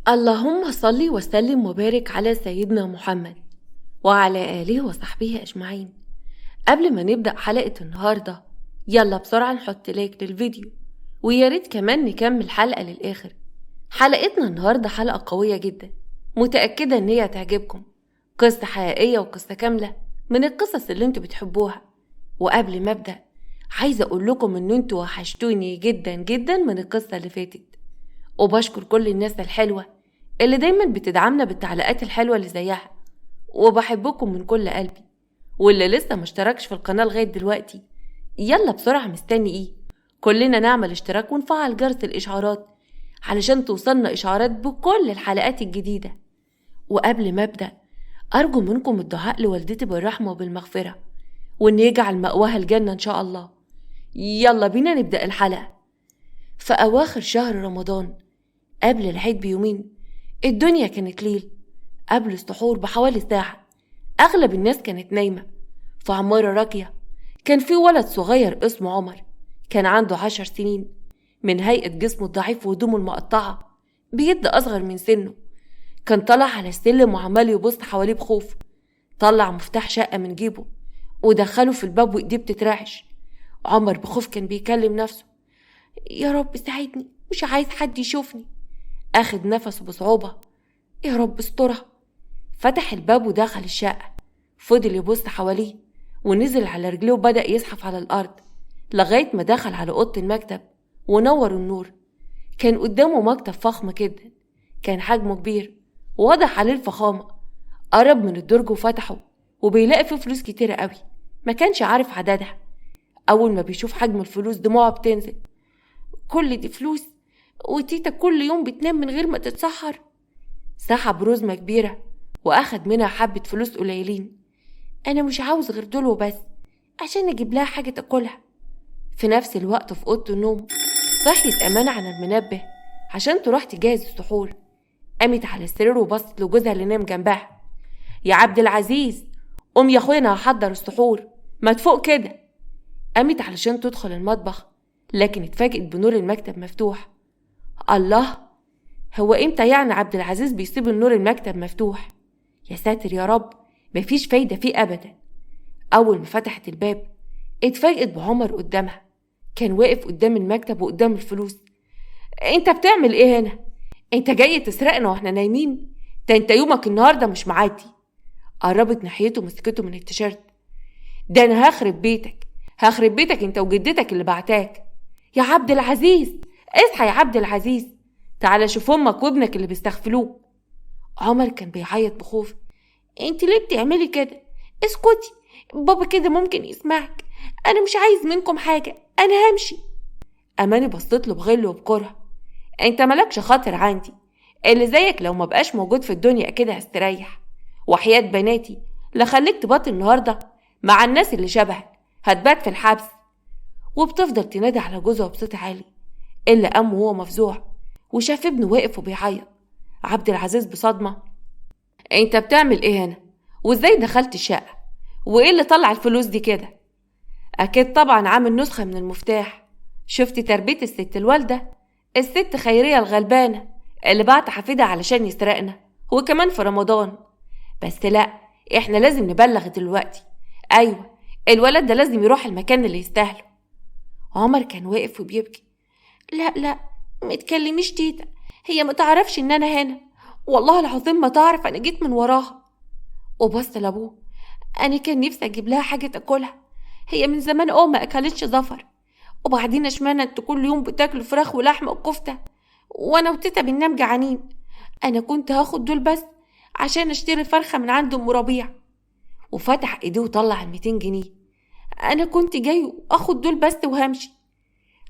اللهم صل وسلم وبارك على سيدنا محمد وعلى آله وصحبه أجمعين. قبل ما نبدأ حلقة النهاردة يلا بسرعة نحط لايك للفيديو، وياريت كمان نكمل حلقة للآخر. حلقتنا النهاردة حلقة قوية جدا، متأكدة ان هي تعجبكم. قصة حقيقية وقصة كاملة من القصص اللي انتوا بتحبوها. وقبل ما أبدأ عايزة اقول لكم ان انتوا وحشتوني جدا جدا من القصة اللي فاتت، وبشكر كل الناس الحلوة اللي دايما بتدعمنا بالتعليقات الحلوة اللي زيها، وبحبكم من كل قلبي. واللي لسه مشتركش في القناة لغاية دلوقتي يلا بسرعة، مستني ايه؟ كلنا نعمل اشتراك ونفعل جرس الاشعارات علشان توصلنا اشعارات بكل الحلقات الجديدة. وقبل ما ابدأ ارجو منكم الدعاء لوالدتي بالرحمة وبالمغفرة، وان يجعل مأواها الجنة ان شاء الله. يلا بينا نبدأ الحلقة. في اواخر شهر رمضان قبل العيد بيومين الدنيا كانت ليل. قبل السحور بحوالي ساعة أغلب الناس كانت نايمة. في عمارة راقية كان في ولد صغير اسمه عمر، كان عنده 10 سنين. من هيئة جسمه الضعيف وهدومه المقطعة بيد أصغر من سنه. كان طلع على السلم وعمال يبص حواليه بخوف. طلع مفتاح شقة من جيبه ودخله في الباب وإيديه بتترعش. عمر بخوف كان بيكلم نفسه: يا رب ساعدني، مش عايز حد يشوفني. أخد نفسه بصعوبة: يا رب استرها. فتح الباب ودخل الشقة، فضل يبص حواليه ونزل على رجليه وبدأ يزحف على الأرض لغاية ما دخل على أوضة المكتب ونور النور. كان قدامه مكتب فخم جدا، كان حجمه كبير وواضح عليه الفخامة. قرب من الدرج وفتحه وبيلاقي فيه فلوس كتيرة قوي ما كانش عارف عددها. أول ما بيشوف حجم الفلوس دموعه بتنزل: كل دي فلوس وتيتا كل يوم بتنام من غير ما تتسحر. سحب رزمة كبيرة وأخد منها حبة فلوس قليلين. أنا مش عاوز غير دول وبس عشان أجيب لها حاجة تاكلها. في نفس الوقت في أوضة النوم صحيت أمانة عن المنبه عشان تروح تجهز السحور. قامت على السرير وبصت لجوزها اللي نام جنبها: يا عبد العزيز قوم يا أخويا، أنا هحضر السحور، ما تفوق كده. قامت علشان تدخل المطبخ لكن اتفاجئت بنور المكتب مفتوح. الله، هو امتى يعني عبد العزيز بيسيب النور المكتب مفتوح؟ يا ساتر يا رب، مفيش فايدة فيه أبدا. أول ما فتحت الباب اتفاجئت بعمر قدامها، كان واقف قدام المكتب وقدام الفلوس. انت بتعمل ايه هنا؟ انت جاي تسرقنا واحنا نايمين؟ ده انت يومك النهاردة مش معادي. قربت ناحيته مسكته من التيشيرت: ده انا هخرب بيتك، هخرب بيتك انت وجدتك اللي بعتاك. يا عبد العزيز اصحى يا عبد العزيز، تعالى شوف امك وابنك اللي بيستغفلوك. عمر كان بيعيط بخوف: انت ليه بتعملي كده؟ اسكتي، بابا كده ممكن يسمعك، انا مش عايز منكم حاجة، انا همشي. اماني بصت له بغل وبكره: انت مالكش خاطر عندي، اللي زيك لو ما بقاش موجود في الدنيا كده هستريح. وحياة بناتي لا خليك تبات النهاردة مع الناس اللي شبهك، هتبات في الحبس. وبتفضل تنادي على جوزها بصوت عالي. اللي قام وهو مفزوع وشاف ابنه واقف وبيعيط. عبد العزيز بصدمة: انت بتعمل ايه هنا؟ وازاي دخلت الشقة؟ وايه اللي طلع الفلوس دي كده؟ اكيد طبعا عامل نسخة من المفتاح. شفت تربية الست الوالدة، الست خيرية الغلبانة اللي بعت حفيدها علشان يسرقنا، وكمان في رمضان. بس لا، احنا لازم نبلغ دلوقتي. ايوه، الولد ده لازم يروح المكان اللي يستاهله. عمر كان واقف وبيبكي: لا لا، متكلميش تيتا، هي ما تعرفش ان انا هنا، والله العظيم ما تعرف، انا جيت من وراها. وبص لابوه: انا كان نفسي اجيب لها حاجه تاكلها، هي من زمان ما اكلتش زفر. وبعدين اشمعنى انتوا كل يوم بتاكلوا فراخ ولحمه وكفته وانا وتيتا بننام جعانين؟ انا كنت هاخد دول بس عشان اشتري فرخه من عند ام ربيع. وفتح ايديه وطلع 200 جنيه. انا كنت جاي اخد دول بس وهمشي.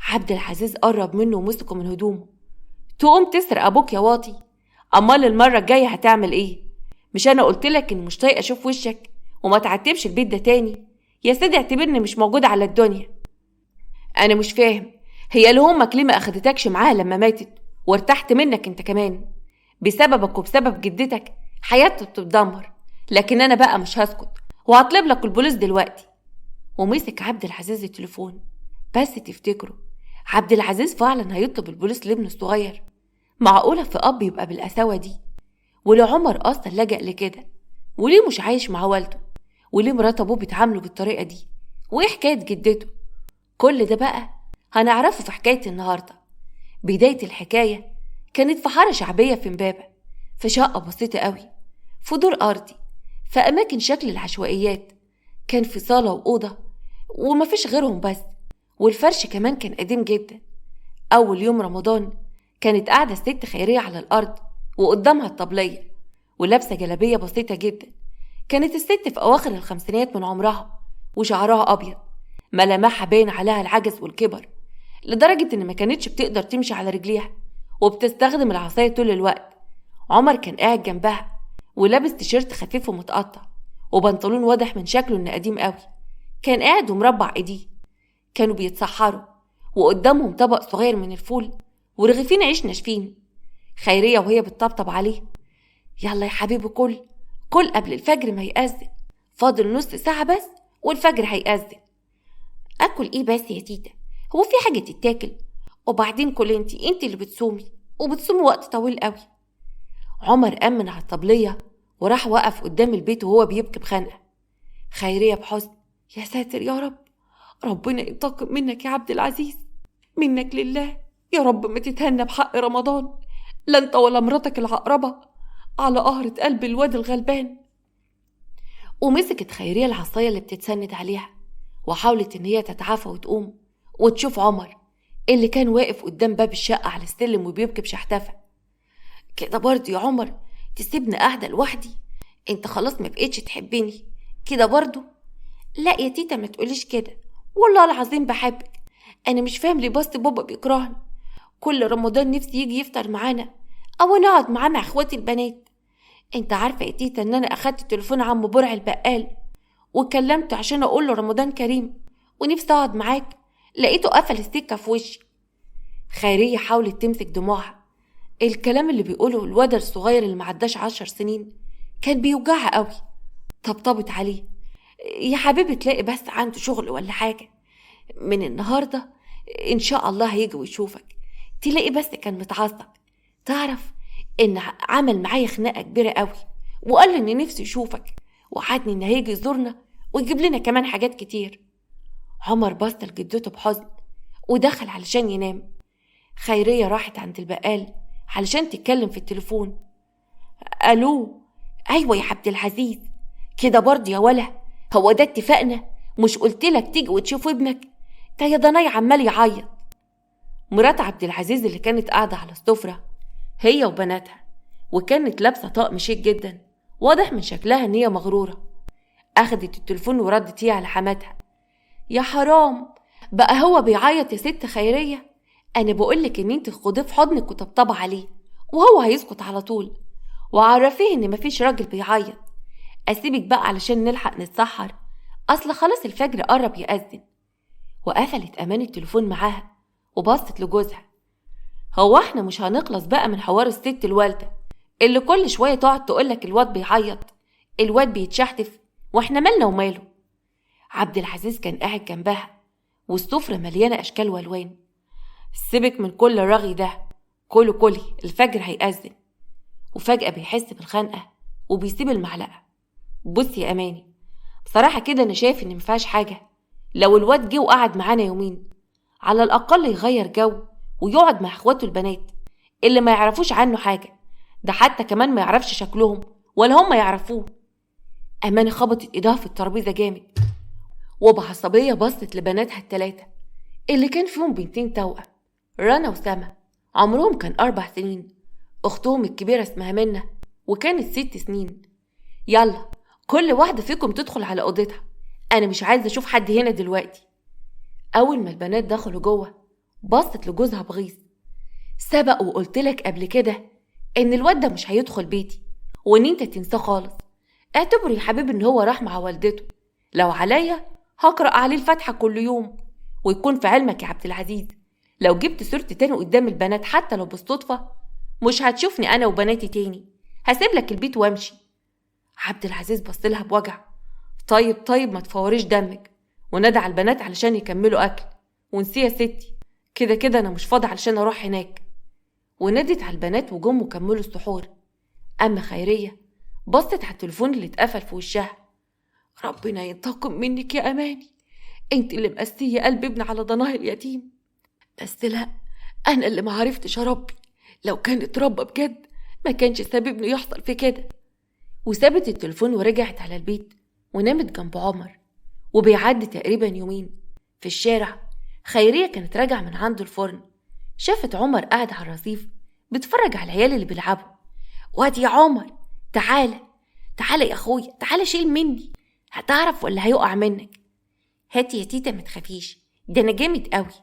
عبد العزيز قرب منه ومسكه من هدومه: تقوم تسرق ابوك يا واطي؟ امال المره الجايه هتعمل ايه؟ مش انا قلتلك ان مش طايقه اشوف وشك وما تعتبش البيت ده تاني؟ يا سيدي اعتبرني مش موجوده على الدنيا. انا مش فاهم، هي اللي امك ليه ما اخدتكش معاها لما ماتت وارتحت منك انت كمان؟ بسببك وبسبب جدتك حياتي بتتدمر، لكن انا بقى مش هسكت وهطلب لك البوليس دلوقتي. ومسك عبد العزيز التليفون. بس تفتكروا عبد العزيز فعلا هيطلب البوليس لابنه الصغير؟ معقولة في أب يبقى بالقساوة دي؟ وليه عمر أصلا لجأ لكده؟ وليه مش عايش مع والده؟ وليه مرات أبوه بيتعاملوا بالطريقة دي؟ وإيه حكاية جدته؟ كل ده بقى هنعرفه في حكاية النهاردة. بداية الحكاية كانت في حارة شعبية في إمبابة، في شقة بسيطة قوي في دور أرضي، في أماكن شكل العشوائيات. كان في صالة وأوضة ومفيش غيرهم بس، والفرش كمان كان قديم جدا. أول يوم رمضان كانت قاعدة الست خيرية على الأرض وقدامها الطبلية ولابسة جلابية بسيطة جدا. كانت الست في أواخر الخمسينات من عمرها، وشعرها أبيض، ملامحها باين عليها العجز والكبر، لدرجة إن ما كانتش بتقدر تمشي على رجليها وبتستخدم العصاية طول الوقت. عمر كان قاعد جنبها ولابس تيشيرت خفيف ومتقطع وبنطلون واضح من شكله إنه قديم قوي. كان قاعد ومربع إيديه. كانوا بيتسحروا وقدامهم طبق صغير من الفول ورغيفين عيش ناشفين. خيرية وهي بتطبطب عليه: يلا يا حبيبي كل قبل الفجر ما يأذن، فاضل نص ساعة بس والفجر هيأذن. أكل إيه بس يا تيتا؟ هو في حاجة تتاكل؟ وبعدين كل انتي اللي بتصومي وبتصومي وقت طويل قوي. عمر أمن على الطبلية وراح وقف قدام البيت وهو بيبكي بخنقة. خيرية بحزن: يا ساتر يا رب، ربنا ينتقم منك يا عبد العزيز، منك لله يا رب، ما تتهنى بحق رمضان، لا انت ولا مراتك العقربة، على قهرة قلب الواد الغلبان. ومسكت خيرية العصاية اللي بتتسند عليها وحاولت ان هي تتعافى وتقوم وتشوف عمر اللي كان واقف قدام باب الشقة على السلم وبيبكي بشحتفة. كده برضه يا عمر تسيبني قاعدة لوحدي؟ انت خلاص ما بقيتش تحبني كده برضه؟ لا يا تيتا ما تقوليش كده، والله العظيم بحبك. انا مش فاهم ليه بس بابا بيكرهني. كل رمضان نفسي يجي يفطر معانا او انا اقعد معاه مع اخواتي البنات. انت عارفه يا تيتا ان انا اخدت تليفون عم برع البقال وكلمته عشان اقول له رمضان كريم ونفسي اقعد معاك، لقيته قفل السكه في وشي. خيريه حاولت تمسك دموعها. الكلام اللي بيقوله الواد الصغير اللي معداش 10 سنين كان بيوجعها قوي. طبطبت عليه: يا حبيبي تلاقي بس عنده شغل ولا حاجه، من النهارده ان شاء الله هيجي ويشوفك. تلاقي بس كان متعصب، تعرف ان عمل معايا خناقه كبيره قوي وقال لي ان نفسي يشوفك، وعدني ان هيجي يزورنا ويجيب لنا كمان حاجات كتير. عمر بص لجدته بحزن ودخل علشان ينام. خيريه راحت عند البقال علشان تتكلم في التليفون: الو، ايوه يا عبد العزيز، كده برضه يا ولا؟ هو ده اتفقنا؟ مش قلتلك تيجي وتشوف ابنك؟ ده يا ضناي عمال يعيط. مرات عبد العزيز اللي كانت قاعدة على السفرة هي وبناتها، وكانت لابسة طقم شيك جدا، واضح من شكلها ان هي مغرورة. اخدت التليفون وردت هي على حماتها: يا حرام بقى هو بيعيط يا ست خيرية؟ انا بقولك ان انت خديه في حضنك وطبطبي عليه وهو هيسكت على طول، وعرفيه ان مفيش راجل بيعيط. اسيبك بقى علشان نلحق نتسحر، اصل خلاص الفجر قرب يأذن. وقفلت امان التليفون معاها وبصت لجوزها: هو احنا مش هنخلص بقى من حوار الست الوالدة اللي كل شوية تقعد تقولك الواد بيعيط، الواد بيتشحتف، واحنا مالنا وماله؟ عبد العزيز كان قاعد جنبها والسفرة مليانة اشكال والوان: سيبك من كل الرغي ده، كلي الفجر هيأذن. وفجأة بيحس بالخنقة وبيسيب المعلقة: بص يا اماني، بصراحة كده انا شايف ان مفيهاش حاجة لو الواد جه وقعد معانا يومين، على الاقل يغير جو ويقعد مع اخواته البنات اللي ما يعرفوش عنه حاجة، ده حتى كمان ما يعرفش شكلهم ولا هم يعرفوه. اماني خبطت ايدها في الترابيزة جامد وبعصبية بصت لبناتها التلاتة اللي كان فيهم بنتين توأم، رنا وسما، عمرهم كان 4 سنين، اختهم الكبيرة اسمها منة وكانت 6 سنين. يلا كل واحدة فيكم تدخل على اوضتها، انا مش عايزة اشوف حد هنا دلوقتي. اول ما البنات دخلوا جوه بصت لجوزها بغيظ: سبق وقلتلك قبل كده ان الواد ده مش هيدخل بيتي وان انت تنساه خالص. اعتبر يا حبيبي ان هو راح مع والدته، لو عليا هقرأ عليه الفاتحة كل يوم. ويكون في علمك يا عبد العزيز، لو جبت صورتي تاني قدام البنات حتى لو بالصدفة مش هتشوفني انا وبناتي تاني، هسيب لك البيت وامشي. عبد العزيز بصلها بوجع: طيب ما تفوريش دمك. ونادى على البنات علشان يكملوا اكل: ونسي يا ستي، كده انا مش فاضي علشان اروح هناك. ونادت على البنات وجم وكملوا السحور. أما خيرية بصت على التليفون اللي اتقفل في وشها. ربنا ينتقم منك يا أماني، انت اللي مقسية قلب ابن على ضناه اليتيم. بس لا، أنا اللي معرفتش أربي. لو كان اتربى بجد ما كانش سبب انه يحصل في كده. وسابت التليفون ورجعت على البيت ونامت جنب عمر. وبيعدي تقريبا يومين، في الشارع خيرية كانت راجعة من عنده الفرن، شافت عمر قاعد على الرصيف بتفرج على العيال اللي بيلعبوا. وادي يا عمر، تعالى تعالى يا اخويا، تعالى شيل مني، هتعرف ولا هيقع منك؟ هاتي يا تيتا متخافيش، ده انا جامد قوي.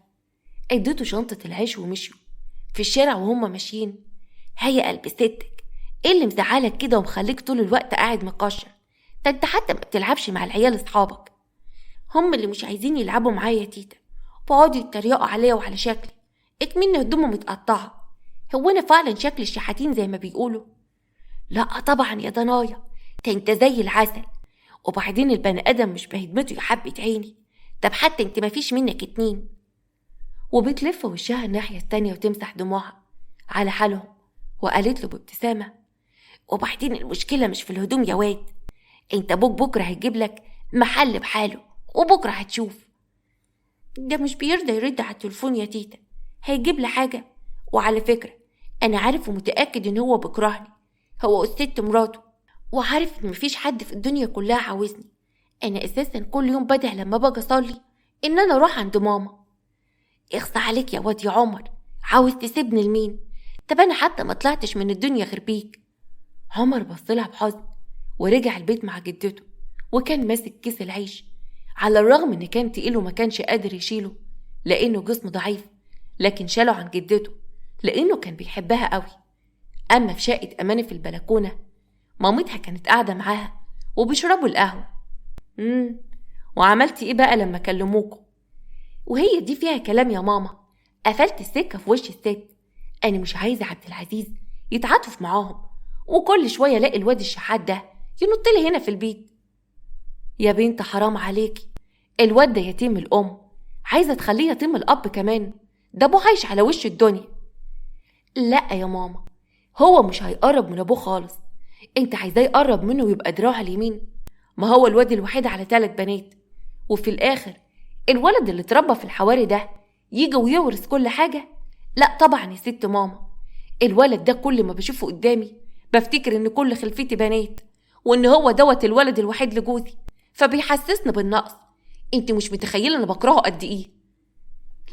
اديته شنطة العيش ومشوا. في الشارع وهم ماشيين، هيا قلب ستك، ايه اللي مزعلك كده ومخليك طول الوقت قاعد مكشر؟ ده انت حتى ما بتلعبش مع العيال اصحابك. هم اللي مش عايزين يلعبوا معايا يا تيتا، بقعدوا يتريقوا عليا وعلى شكلي، اكمن هدومه متقطعه. هو انا فعلا شكل الشحاتين زي ما بيقولوا؟ لا طبعا يا ضنايا، ده انت زي العسل. وبعدين البني ادم مش بهدمته يا حبة عيني، طب حتى انت مفيش منك اتنين. وبتلف وشها الناحية التانية وتمسح دموعها على حالهم، وقالت له بابتسامة: وبعدين المشكلة مش في الهدوم يا واد، انت ابوك بكرة هيجيب لك محل بحاله، وبكرة هتشوف. ده مش بيرضى يرد على التليفون يا تيتا، هيجيب لي حاجة؟ وعلى فكرة انا عارف ومتأكد ان هو بيكرهني، هو والست مراته، وعارف ان مفيش حد في الدنيا كلها عاوزني. انا اساسا كل يوم بدع لما باجي اصلي ان انا اروح عند ماما. اخصى عليك يا واد يا عمر، عاوز تسيبني لمين؟ طب انا حتى ما طلعتش من الدنيا غير بيك. عمر بصلها بحزن ورجع البيت مع جدته، وكان ماسك كيس العيش، على الرغم ان كان تقيل وما كانش قادر يشيله لانه جسمه ضعيف، لكن شاله عن جدته لانه كان بيحبها قوي. اما في شقة اماني في البلكونة، مامتها كانت قاعدة معاها وبيشربوا القهوة. وعملتي ايه بقى لما كلموكوا؟ وهي دي فيها كلام يا ماما، قفلت السكة في وش الست. انا مش عايزة عبد العزيز يتعاطف معاهم، وكل شوية الاقي الواد الشحات ده ينط لي هنا في البيت. يا بنت حرام عليكي، الواد ده يتيم الام، عايزة تخليه يتيم الاب كمان؟ ده ابوه عايش على وش الدنيا. لا يا ماما، هو مش هيقرب من ابوه خالص، انت عايزاه يقرب منه ويبقى دراعه اليمين؟ ما هو الواد الوحيد على 3 بنات، وفي الاخر الولد اللي اتربى في الحواري ده يجي ويورث كل حاجة؟ لا طبعا يا ست ماما، الولد ده كل ما بشوفه قدامي بفتكر ان كل خلفيتي بنات، وان هو دوت الولد الوحيد لجوزي، فبيحسسني بالنقص. انت مش متخيلة انا بكرهه قد ايه.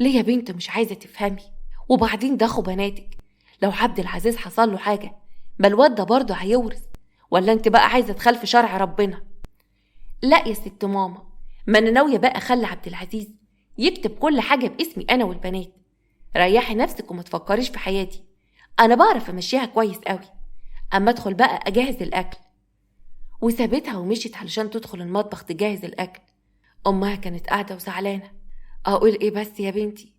ليه يا بنت مش عايزة تفهمي؟ وبعدين ده اخو بناتك، لو عبد العزيز حصل له حاجة ما الواد ده برضه هيورث؟ ولا انت بقى عايزة تخالفي شرع ربنا؟ لا يا ست ماما، ما انا ناوية بقى اخلي عبد العزيز يكتب كل حاجة باسمي انا والبنات. ريحي نفسك وما تفكريش في حياتي، انا بعرف امشيها كويس قوي. اما ادخل بقى اجهز الاكل. وسابتها ومشيت علشان تدخل المطبخ تجهز الاكل. امها كانت قاعدة وزعلانة. اقول ايه بس يا بنتي،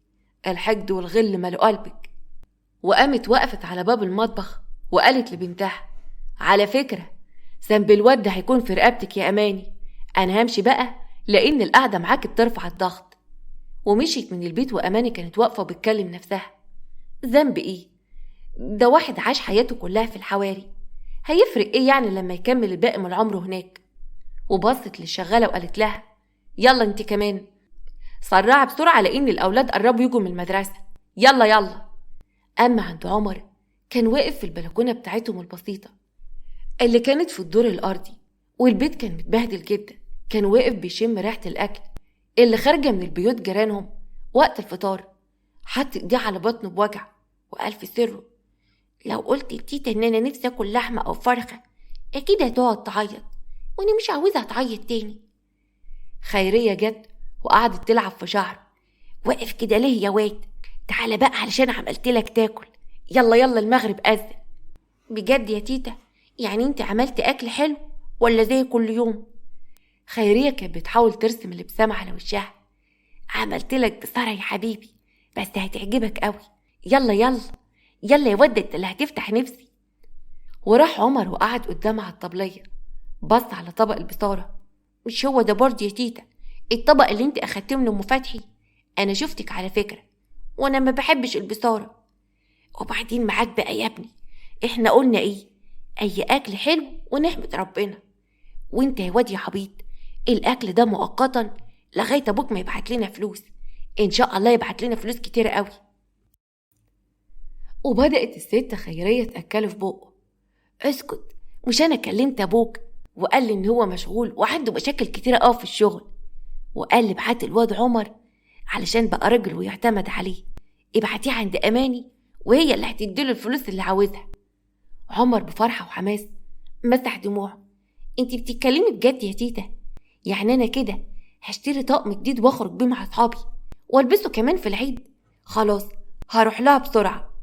الحقد والغل ملوا قلبك. وقامت وقفت على باب المطبخ وقالت لبنتها: على فكرة ذنب الواد ده هيكون في رقبتك يا اماني، انا همشي بقى لان القعدة معاك بترفع الضغط. ومشيت من البيت واماني كانت واقفة وبتكلم نفسها: ذنب ايه؟ ده واحد عاش حياته كلها في الحواري، هيفرق ايه يعني لما يكمل الباقي من عمره هناك؟ وبصت للشغالة وقالت لها: يلا انت كمان سرعي بسرعة لان الاولاد قربوا يجوا من المدرسة، يلا يلا. اما عند عمر كان واقف في البلكونة بتاعتهم البسيطة اللي كانت في الدور الارضي، والبيت كان متبهدل جدا. كان واقف بيشم ريحة الاكل اللي خارجة من البيوت جيرانهم وقت الفطار. حط ايديه على بطنه بوجع وقال في سره: لو قلت لتيتا ان انا نفسي اكل لحمة او فرخة اكيد هتقعد تعيط، وانا مش عاوزة تعيط تاني. خيرية جت وقعدت تلعب في شعره: واقف كده ليه يا واد؟ تعالى بقى علشان عملت لك تاكل، يلا يلا المغرب أذن. بجد يا تيتا؟ يعني انت عملت اكل حلو ولا زي كل يوم؟ خيرية كانت بتحاول ترسم الابتسامة على وشها: عملت لك بصرة يا حبيبي، بس هتعجبك قوي، يلا يلا يلا يا ود انت اللي هتفتح نفسي. وراح عمر وقعد قدامها على الطبلية، بص على طبق البصارة: مش هو ده برضه يا تيتا الطبق اللي انت اخدتيه من ام فتحي؟ انا شفتك على فكرة وانا ما بحبش البصارة. وبعدين معاك بقى يا ابني، احنا قلنا ايه؟ اي اكل حلو ونحمد ربنا. وانت يا واد يا عبيط، الاكل ده مؤقتا لغايه ابوك ما يبعت لنا فلوس. ان شاء الله يبعت لنا فلوس كتير قوي. وبدأت الست خيرية تأكله في بقه. اسكت، مش انا كلمت ابوك وقال لي ان هو مشغول وعنده مشاكل كتيرة قوي في الشغل، وقال لي ابعت الواد عمر علشان بقى راجل ويعتمد عليه، ابعتيه عند اماني وهي اللي هتديله الفلوس اللي عاوزها. عمر بفرحة وحماس مسح دموعه. انتي بتتكلمي بجد يا تيتا؟ يعني انا كده هشتري طقم جديد واخرج بيه مع اصحابي والبسه كمان في العيد؟ خلاص هروح لها بسرعة.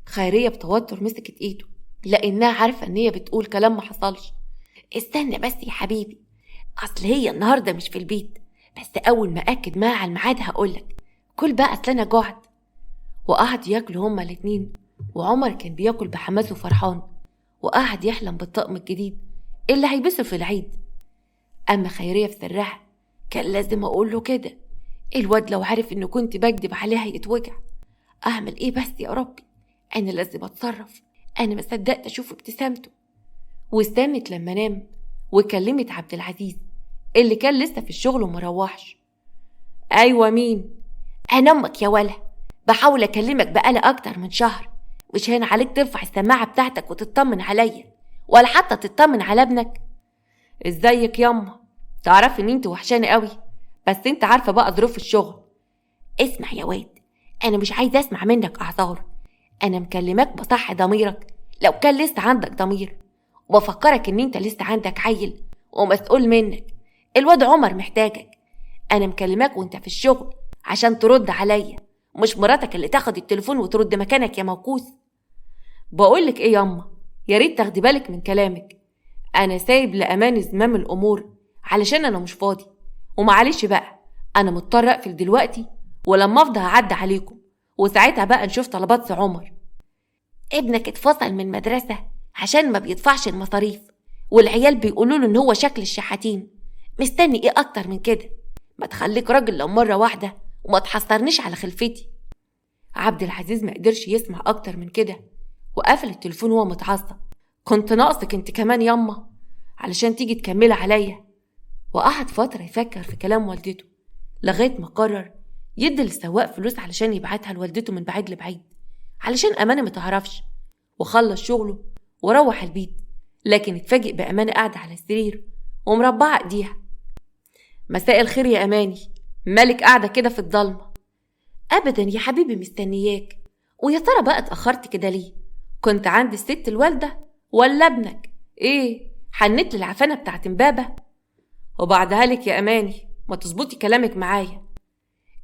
خيرية بتوتر مسكت ايده لانها عارفة ان هي بتقول كلام ما حصلش. استنى بس يا حبيبي، اصل هي النهاردة مش في البيت، بس اول ما اكد معاها على الميعاد هقولك. كل بقى اصل انا جعت. وقعد ياكلوا هما الاتنين، وعمر كان بياكل بحماس وفرحان، وقعد يحلم بالطقم الجديد اللي هيلبسه في العيد. اما خيرية في سرها كان لازم اقول له كده، الواد لو عارف انه كنت بكدب عليه هيتوجع. اعمل ايه بس يا ربي؟ انا لازم اتصرف، انا ما صدقت اشوف ابتسامته. واستنت لما نام وكلمت عبد العزيز اللي كان لسه في الشغل ومروحش. ايوه مين؟ انا امك يا ولا، بحاول اكلمك بقالي اكتر من شهر، مش هين عليك ترفع السماعه بتاعتك وتطمن عليا ولا حتى تطمن على ابنك؟ ازيك ياما؟ تعرفي ان انت وحشاني قوي، بس انت عارفه بقى ظروف الشغل. اسمع يا واد، انا مش عايزه اسمع منك اعذار، انا مكلمك بصح ضميرك لو كان لسه عندك ضمير، وبفكرك ان انت لسه عندك عيل ومسؤول منك. الواد عمر محتاجك، انا مكلمك وانت في الشغل عشان ترد عليا، مش مراتك اللي تاخد التليفون وترد مكانك يا موكوس. بقولك ايه ياما، يا ريت تاخدي بالك من كلامك، انا سايب لامان زمام الامور علشان انا مش فاضي، ومعلش بقى انا مضطر اقفل دلوقتي، ولما افضى هعدي عليكم وساعتها بقى نشوف طلبات عمر. ابنك اتفصل من مدرسة عشان ما بيدفعش المصاريف، والعيال بيقولوا له ان هو شكل الشحاتين. مستني ايه اكتر من كده؟ ما تخليك راجل لو مرة واحدة وما تحصرنيش على خلفتي. عبد العزيز ما قدرش يسمع اكتر من كده وقفل التليفون وهو متعصب. كنت ناقصك انت كمان ياما علشان تيجي تكملي عليا. وقعد فترة يفكر في كلام والدته لغاية ما قرر يدي للسواق فلوس علشان يبعتها لوالدته من بعيد لبعيد علشان أمانة متعرفش. وخلص شغله وروح البيت، لكن اتفاجئ بأمانة قاعدة على السرير ومربعة ايديها. مساء الخير يا أماني، مالك قاعدة كده في الضلمة؟ أبدا يا حبيبي، مستنياك. ويا ترى بقى اتأخرت كده ليه؟ كنت عند الست الوالدة ولا ابنك؟ ايه حنت للعفانة بتاعت امبابة؟ وبعدها لك يا أماني، ما تظبطي كلامك معايا.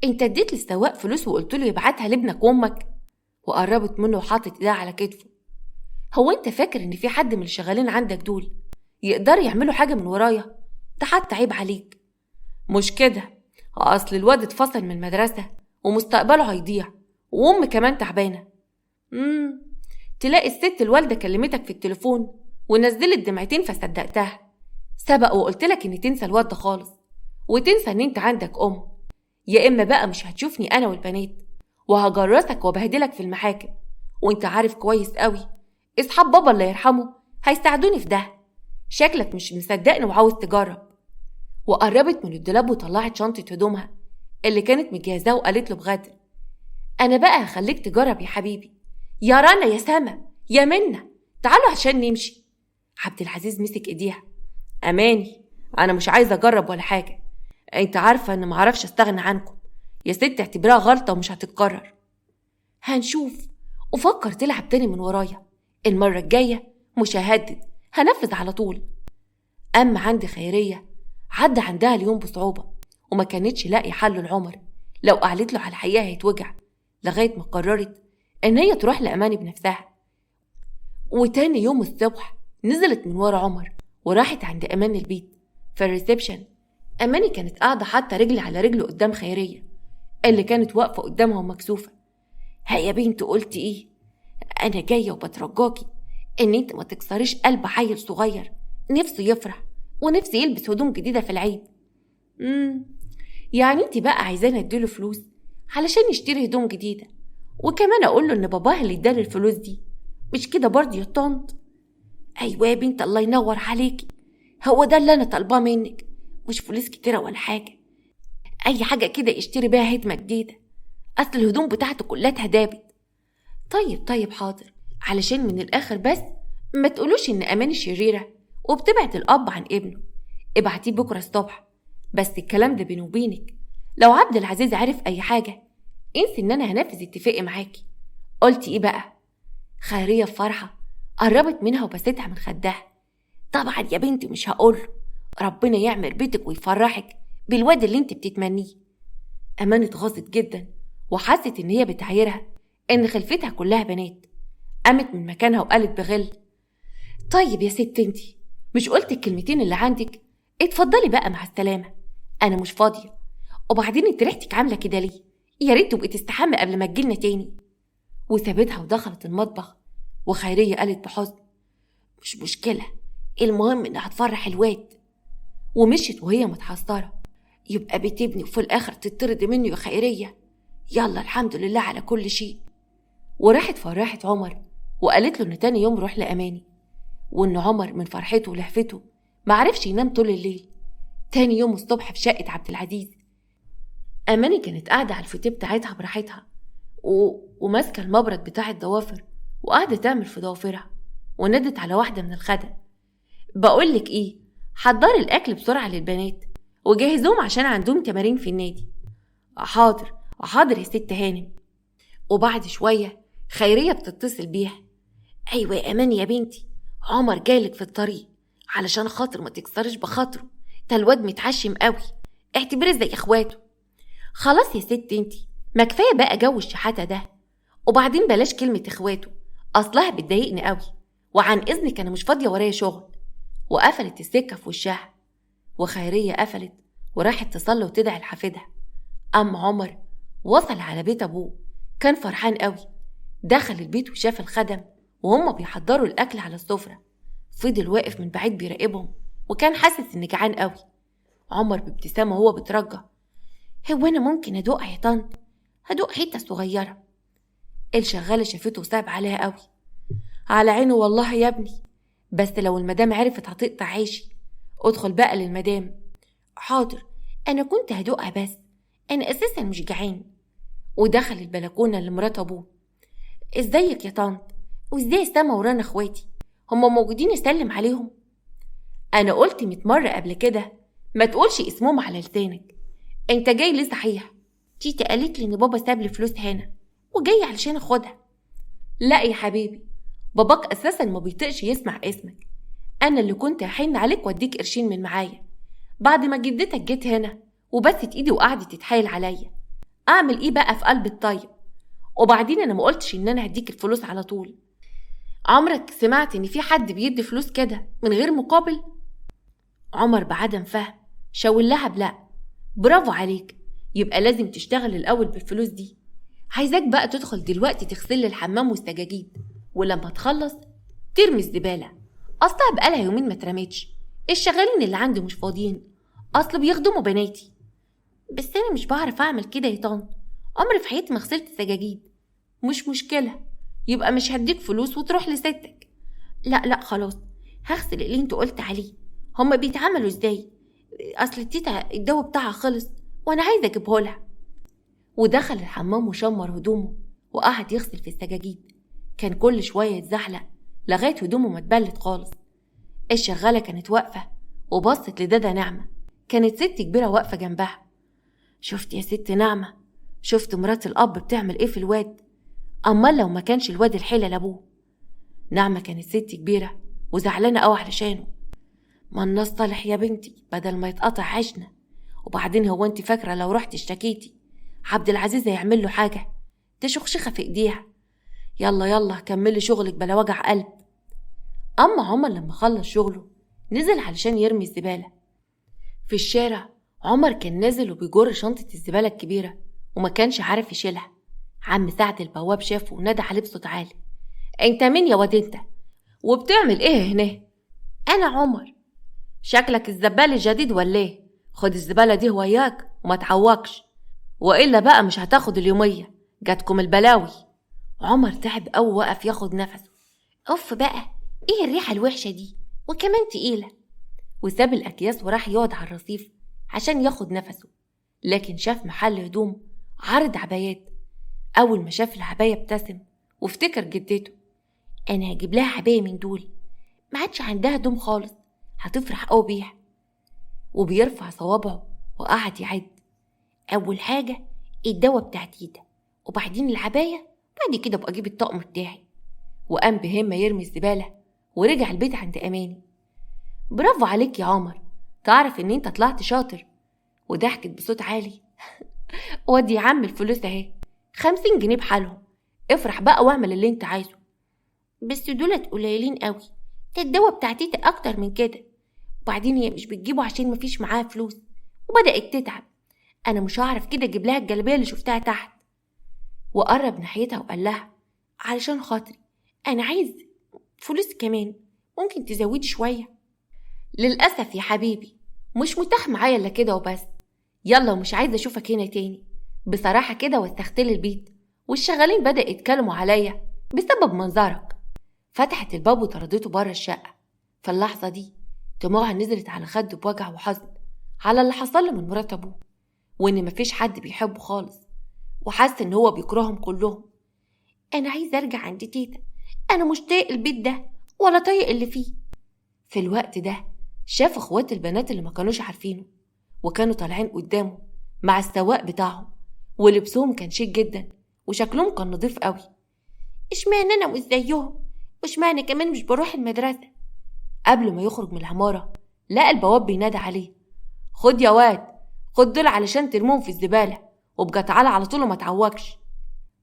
انت اديت للسواق فلوس وقلت له يبعتها لابنك وامك؟ وقربت منه وحاطت ايدها على كتفه. هو انت فاكر ان في حد من الشغالين عندك دول يقدر يعملوا حاجة من ورايا؟ ده حتى عيب عليك. مش كده، اصل الواد اتفصل من المدرسة ومستقبله هيضيع، وام كمان تعبانة. تلاقي الست الوالدة كلمتك في التليفون ونزلت دمعتين فصدقتها. سبق وقلتلك ان تنسى الواد ده خالص وتنسى ان انت عندك ام، يا اما بقى مش هتشوفني انا والبنات وهجرسك وبهدلك في المحاكم. وانت عارف كويس قوي اصحاب بابا الله يرحمه هيساعدوني في ده. شكلك مش مصدقني وعاوز تجرب. وقربت من الدولاب وطلعت شنطة هدومها اللي كانت مجهزاه وقالت له بغدر: انا بقى هخليك تجرب يا حبيبي، يا رنا يا سما يا منى، تعالوا عشان نمشي. عبد العزيز مسك ايديها. اماني، انا مش عايزه اجرب ولا حاجه، انت عارفه ان معرفش استغنى عنكم يا ست، اعتبرها غلطه ومش هتتكرر. هنشوف. وفكر تلعب تاني من ورايا، المره الجايه مش ههدد، هنفذ على طول. اما عندي خيريه عدى عندها اليوم بصعوبه وما كانتش لاقي حل لعمر، لو قالت له على الحقيقه هيتوجع، لغايه ما قررت ان هي تروح لاماني بنفسها. وتاني يوم الصبح نزلت من ورا عمر وراحت عند امان البيت. في الريسبشن اماني كانت قاعده حاطه رجل على رجل قدام خيريه اللي كانت واقفه قدامها ومكسوفه. ها يا بنت، قلت ايه؟ انا جايه وبترجاكي ان انت ما تكسريش قلب عيل صغير نفسه يفرح ونفسه يلبس هدوم جديده في العيد. يعني انت بقى عايزاني اديله فلوس علشان يشتري هدوم جديده وكمان اقول له ان باباه اللي اداني الفلوس دي. مش كده برضه يا طنط؟ ايوه يا بنت، الله ينور عليكي، هو ده اللي انا طالباه منك، مش فلوس كتيره ولا حاجه، اي حاجه كده يشتري بيها هدمه جديده، اصل الهدوم بتاعته كلها اتهدابت. طيب حاضر، علشان من الاخر بس ما تقولوش ان امان شريره وبتبعد الاب عن ابنه، ابعتيه بكره الصبح. بس الكلام ده بيني وبينك، لو عبد العزيز عرف اي حاجه انسي ان انا هنفذ اتفاقي معاكي. قلتي ايه بقى؟ خيريه بفرحه قربت منها وبستها من خدها. طبعا يا بنتي مش هقوله، ربنا يعمر بيتك ويفرحك بالواد اللي انت بتتمنيه. امان اتغاظت جدا وحست ان هي بتعايرها ان خلفتها كلها بنات. قامت من مكانها وقالت بغل: طيب يا ست انتي، مش قلت الكلمتين اللي عندك؟ اتفضلي بقى مع السلامه، انا مش فاضيه. وبعدين انت ريحتك عامله كده ليه؟ يا ريت تبقي تستحمي قبل ما تجيلنا تاني. وسابتها ودخلت المطبخ. وخيريه قالت بحزن: مش مشكله، المهم انها هتفرح الواد. ومشيت وهي متحسره. يبقى بتبني وفي الاخر تطرد منه يا خيريه؟ يلا الحمد لله على كل شيء. وراحت فرحت عمر وقالت له ان تاني يوم روح لأماني، وان عمر من فرحته ولهفته معرفش ينام طول الليل. تاني يوم الصبح في شقة عبد العزيز، أماني كانت قاعدة على الفتيه بتاعتها براحتها وماسكة المبرد بتاع الضوافر وقاعدة تعمل في ضوافرها. ونادت على واحدة من الخدم: بقولك ايه، حضري الأكل بسرعة للبنات وجهزوهم عشان عندهم تمارين في النادي. حاضر يا ست هانم. وبعد شوية خيرية بتتصل بيها: أيوة يا أماني يا بنتي، عمر جايلك في الطريق، علشان خاطر ما تكسرش بخاطره، ده الواد متعشم قوي، اعتبريه زي اخواته. خلاص يا ست انتي، ما كفاية بقى جو الشحاتة ده، وبعدين بلاش كلمة اخواته، اصلها بتضايقني قوي، وعن اذنك انا مش فاضية ورايا شغل. وقفلت السكة في وشها. وخيرية قفلت وراحت تصلي وتدعي لحفيدها. أم عمر وصل على بيت أبوه، كان فرحان قوي. دخل البيت وشاف الخدم وهم بيحضروا الأكل على السفرة. فضل واقف من بعيد بيراقبهم وكان حاسس إن جعان قوي. عمر بابتسامة وهو بترجع: هو أنا ممكن أدوق يا طنط؟ هدوق حتة صغيرة. الشغالة شافته وصعب عليها قوي: على عينه والله يا ابني، بس لو المدام عرفت هتقطع عيشي. ادخل بقى للمدام. حاضر، أنا كنت هدوقها بس أنا أساسا مش جعان. ودخل البلكونة لمرات أبوه: ازيك يا طنط، وازاي سما ورانا اخواتي، هما موجودين اسلم عليهم؟ انا قلت 100 مرة قبل كده ما تقولش اسمهم على لسانك. انت جاي ليه صحيح؟ تيتا قالت لي ان بابا ساب لي فلوس هنا وجاي علشان اخدها. لا يا حبيبي، باباك اساسا ما بيطيقش يسمع اسمك، انا اللي كنت هحن عليك واديك قرشين من معايا بعد ما جدتك جيت هنا وبست ايدي وقعدت تتحايل عليا. اعمل ايه بقى في قلب الطيب؟ وبعدين انا ما قلتش ان انا هديك الفلوس على طول. عمرك سمعت ان في حد بيدي فلوس كده من غير مقابل؟ عمر بعدم فهم شاور لها بلا: برافو عليك، يبقى لازم تشتغل الاول بالفلوس دي. عايزاك بقى تدخل دلوقتي تغسل لي الحمام والسجاجيد، ولما تخلص ترمي الزبالة، اصلها بقالها يومين ما اترمتش، الشغالين اللي عندي مش فاضيين، اصل بيخدموا بناتي. بس انا مش بعرف اعمل كده يا طنط، عمري في حياتي ما غسلت سجاجيد. مش مشكلة، يبقى مش هديك فلوس وتروح لستك. لا خلاص، هغسل اللي انت قلت عليه. هما بيتعاملوا ازاي؟ اصل التيتا الدواء بتاعها خلص وانا عايزة اجيبهولها. ودخل الحمام وشمر هدومه وقعد يغسل في السجاجيد. كان كل شوية يتزحلق لغاية هدومه ما اتبلت خالص. الشغالة كانت واقفة وبصت لدادا نعمة، كانت ست كبيرة واقفة جنبها. شفت يا ست نعمة؟ شفت مرات الأب بتعمل ايه في الواد؟ أمال لو ما كانش الواد الحيلة لأبوه. نعمة كانت ست كبيرة وزعلانة قوي علشانه. ما الناس صالح يا بنتي بدل ما يتقطع عيشنا. وبعدين هو انت فاكرة لو رحت اشتكيتي عبد العزيز هيعمل له حاجة؟ تشخشخة في ايديها. يلا كملي شغلك بلا وجع قلب. أما عمر لما خلص شغله نزل علشان يرمي الزبالة. في الشارع عمر كان نازل وبيجر شنطة الزبالة الكبيرة وما كانش عارف يشيلها. عم سعد البواب شافه ونادى عليه بصوت عالي: انت مين يا واد انت؟ وبتعمل ايه هنا؟ انا عمر. شكلك الزبال الجديد ولا ايه؟ خد الزبالة دي وياك وما تعوقش، وإلا بقى مش هتاخد اليومية، جاتكم البلاوي. عمر تعب أوي وقف ياخد نفسه. أوف بقى، إيه الريحة الوحشة دي وكمان تقيلة. وساب الأكياس وراح يقعد على الرصيف عشان ياخد نفسه. لكن شاف محل هدوم عرض عبايات. أول ما شاف العباية ابتسم وافتكر جدته. أنا هجيب لها عباية من دول، ما عادش عندها هدوم خالص، هتفرح قوي بيها. وبيرفع صوابعه وقعد يعد. أول حاجة الدواء بتاع تيتا، وبعدين العباية، بعد كده بقى أجيب الطقم بتاعي. وقام بهمة يرمي الزبالة ورجع البيت عند أماني. برافو عليك يا عمر، تعرف إن أنت طلعت شاطر. وضحكت بصوت عالي. ودي يا عم الفلوس اهي، 50 جنيه بحالهم، افرح بقى واعمل اللي انت عايزه. بس دولت قليلين قوي، ده الدواء بتاع تيتا أكتر من كده. وبعدين هي مش بتجيبه عشان مفيش معاها فلوس وبدأت تتعب. أنا مش هعرف كده أجيب لها الجلابية اللي شفتها تحت. وقرب ناحيتها وقال لها علشان خاطري أنا عايز فلوس كمان، ممكن تزودي شوية؟ للأسف يا حبيبي مش متاح معايا إلا كده وبس. يلا ومش عايزة أشوفك هنا تاني. بصراحة كده وسختلي البيت، والشغالين بدأ يتكلموا عليا بسبب منظرك. فتحت الباب وطردته بره الشقة. في اللحظة دي دموعها نزلت على خده بوجع وحزن على اللي حصل له من مرات أبوه، وإن مفيش حد بيحبه خالص، وحس إن هو بيكرههم كلهم. أنا عايز أرجع عند تيتا، أنا مش طايق البيت ده ولا طايق اللي فيه. في الوقت ده شاف اخوات البنات اللي ما كانوش عارفينه، وكانوا طالعين قدامه مع السواق بتاعهم، ولبسهم كان شيك جدا وشكلهم كان نظيف قوي. اشمعنى انا مش زيهم؟ واشمعنى كمان مش بروح المدرسة؟ قبل ما يخرج من العمارة لقى البواب بينادى عليه. خد يا واد، خد دول علشان ترموهم في الزبالة، وبقى تعالى على طول وما تعوجش.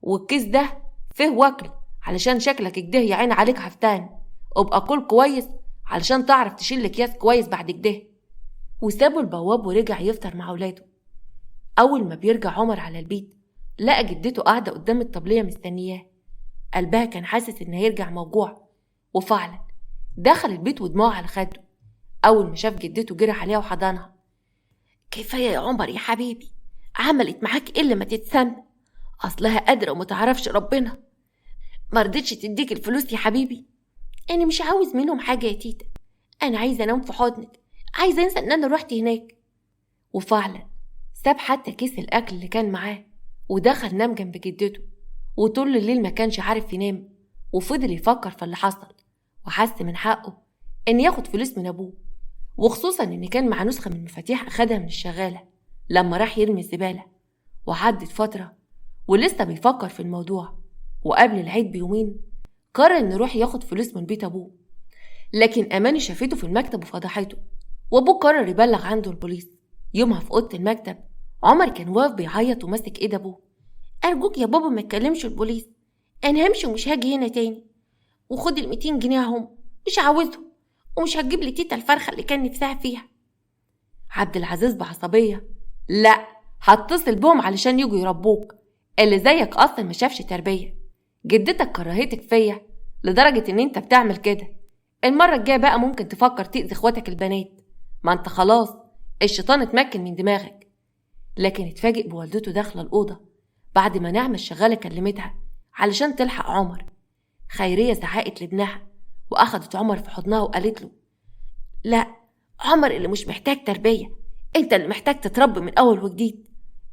والكيس ده فيه وكل علشان شكلك كده يا عين عليك هفتان، وابقى كل كويس علشان تعرف تشيل اكياس كويس بعد كده. وسابوا البواب ورجع يفطر مع ولاده. اول ما بيرجع عمر على البيت لقى جدته قاعده قدام الطبليه مستنياه. قلبها كان حاسس ان هيرجع موجوع، وفعلا دخل البيت ودموعه على خده. اول ما شاف جدته جرى عليها وحضنها. كفايه يا عمر يا حبيبي، عملت معاك الا ما تتسمى، اصلها قادره وما تعرفش ربنا. مرضتش تديك الفلوس يا حبيبي؟ انا مش عاوز منهم حاجه يا تيتا، انا عايزه انام في حضنك، عايزه انسى ان انا رحت هناك. وفعلا ساب حتى كيس الاكل اللي كان معاه ودخل نام جنب جدته. وطول الليل ما كانش عارف ينام، وفضل يفكر في اللي حصل، وحس من حقه ان ياخد فلوس من ابوه، وخصوصا ان كان مع نسخه من مفاتيح اخدها من الشغاله لما راح يرمي الزباله. وعدت فتره ولسه بيفكر في الموضوع، وقبل العيد بيومين قرر انه يروح ياخد فلوس من بيت ابوه. لكن اماني شافته في المكتب وفضحته، وابوه قرر يبلغ عنده البوليس. يومها في اوضه المكتب عمر كان واقف بيعيط وماسك ايد ابوه. ارجوك يا بابا ما تكلمش البوليس، انا همشي ومش هاجي هنا تاني، وخد ال 200 جنيه هم، مش عاوزهم، ومش هتجيب لي تيتا الفرخه اللي كان نفسها فيها. عبد العزيز بعصبيه: لا، هتصل بهم علشان يجوا يربوك، اللي زيك اصلا ما شافش تربيه. جدتك كرهتك فيا لدرجه ان انت بتعمل كده. المره الجايه بقى ممكن تفكر تاذي اخواتك البنات، ما انت خلاص الشيطان اتمكن من دماغك. لكن اتفاجئ بوالدته داخله الاوضه بعد ما نعمه الشغاله كلمتها علشان تلحق عمر. خيريه زعقت لابنها واخدت عمر في حضنها وقالت له: لا، عمر اللي مش محتاج تربيه، انت اللي محتاج تتربى من اول وجديد.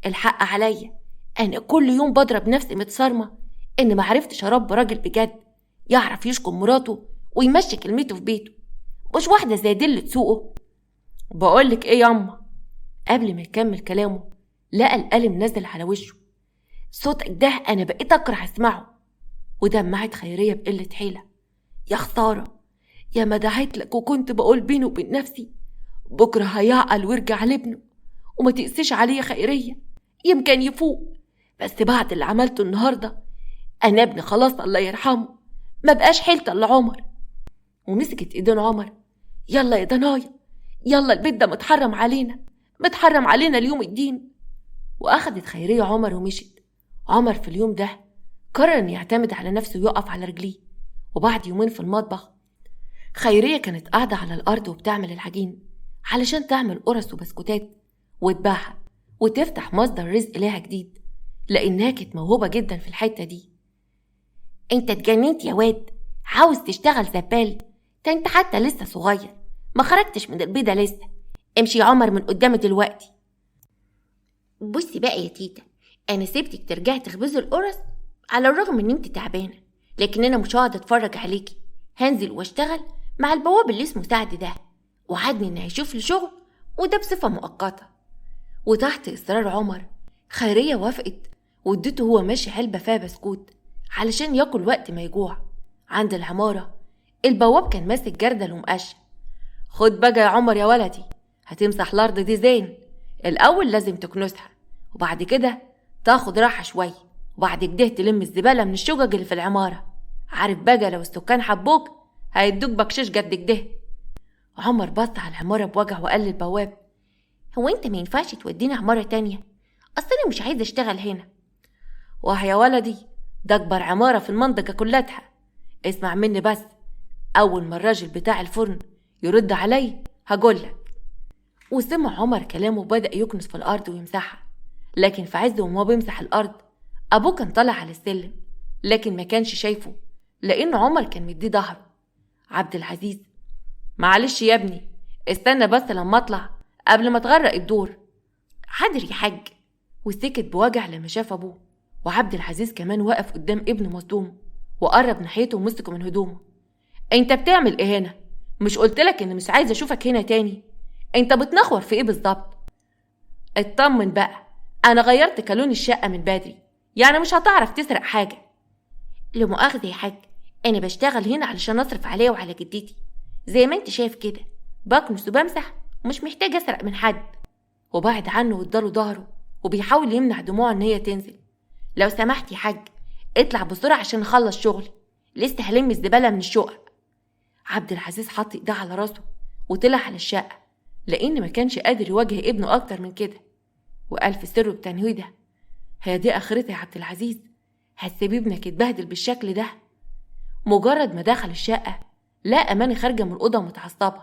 الحق عليا، انا كل يوم بضرب نفسي متصارمه ان ما عرفتش اربي راجل بجد يعرف يشكم مراته ويمشي كلمته في بيته، مش واحده زي دي اللي تسوقه. بقولك ايه ياما؟ قبل ما يكمل كلامه لقى القلم نزل على وشه. صوتك ده انا بقيت اكره اسمعه. ودمعت خيريه بقله حيله. يا خساره، يا ما دعيت لك وكنت بقول بيني وبين نفسي بكره هيعقل ويرجع لابنه، وما تقسيش عليه يا خيريه، يمكن يفوق. بس بعد اللي عملته النهارده انا ابني خلاص الله يرحمه ما بقاش حيلته الا عمر. ومسكت ايدين عمر: يلا يا ضنايا، يلا البيت ده متحرم علينا، متحرم علينا اليوم الدين. واخدت خيريه عمر ومشت. عمر في اليوم ده قرر ان يعتمد على نفسه ويقف على رجليه. وبعد يومين في المطبخ خيريه كانت قاعده على الارض وبتعمل العجين علشان تعمل قرص وبسكوتات وتباعها وتفتح مصدر رزق لها جديد، لانها كانت موهوبه جدا في الحته دي. انت اتجننت يا واد، عاوز تشتغل زبال؟ ده انت حتى لسه صغير، ما خرجتش من البيضة لسه. امشي يا عمر من قدامي دلوقتي. بصي بقى يا تيتا، انا سيبتك ترجعي تخبزي القرص على الرغم ان انت تعبانه، لكن انا مش هقعد اتفرج عليكي. هنزل واشتغل مع البواب اللي اسمه سعد ده، وعدني ان هيشوف لي شغل، وده بصفه مؤقته. وتحت اصرار عمر، خيريه وافقت وادته هو ماشي علبه فيها بسكوت علشان ياكل وقت ما يجوع. عند العماره البواب كان ماسك جردل ومقشه. خد بقى يا عمر يا ولدي، هتمسح الارض دي زين. الاول لازم تكنسها، وبعد كده تاخد راحه شويه، وبعد كده تلم الزباله من الشقق اللي في العماره. عارف بقى لو السكان حبوك هيدوك بكشيش قد كده. عمر بص على العماره بوجع وقال للبواب: هو انت ما ينفعش توديني عماره تانية؟ اصل انا مش عايزه اشتغل هنا. واه يا ولدي، ده اكبر عماره في المنطقه كلها. اسمع مني بس، اول ما الراجل بتاع الفرن يرد علي هقولك. وسمع عمر كلامه وبدأ يكنس في الأرض ويمسحها. لكن في عز وما بيمسح الأرض، أبوه كان طالع على السلم، لكن ما كانش شايفه لأن عمر كان مديه ظهره. عبد العزيز: معلش يا ابني، استنى بس لما أطلع قبل ما تغرق الدور. حاضر يا حاج. وسكت بوجع لما شاف أبوه. وعبد العزيز كمان وقف قدام ابنه مصدوم، وقرب ناحيته ومسكه من هدومه. انت بتعمل ايه هنا؟ مش قلتلك ان مش عايزه اشوفك هنا تاني؟ انت بتنخور في ايه بالظبط؟ اطمن بقى، انا غيرت كالون الشقه من بدري، يعني مش هتعرف تسرق حاجه. لا مؤاخذه يا حاج، انا بشتغل هنا علشان اصرف عليا وعلى جدتي، زي ما انت شايف كده، بكنس وبمسح ومش محتاج اسرق من حد. وبعد عنه واداله ظهره وبيحاول يمنع دموعه ان هي تنزل. لو سمحت يا حاج، اطلع بسرعه عشان اخلص شغلي، لسه هلم الزباله من الشقق. عبد العزيز حط ايده على راسه وطلع على الشقه، لان ما كانش قادر يواجه ابنه اكتر من كده. وقال في سره بتنهيده: هي دي اخرتها يا عبد العزيز؟ هتسيب ابنك يتبهدل بالشكل ده؟ مجرد ما دخل الشقه لقى اماني خارجه من الاوضه متعصبه.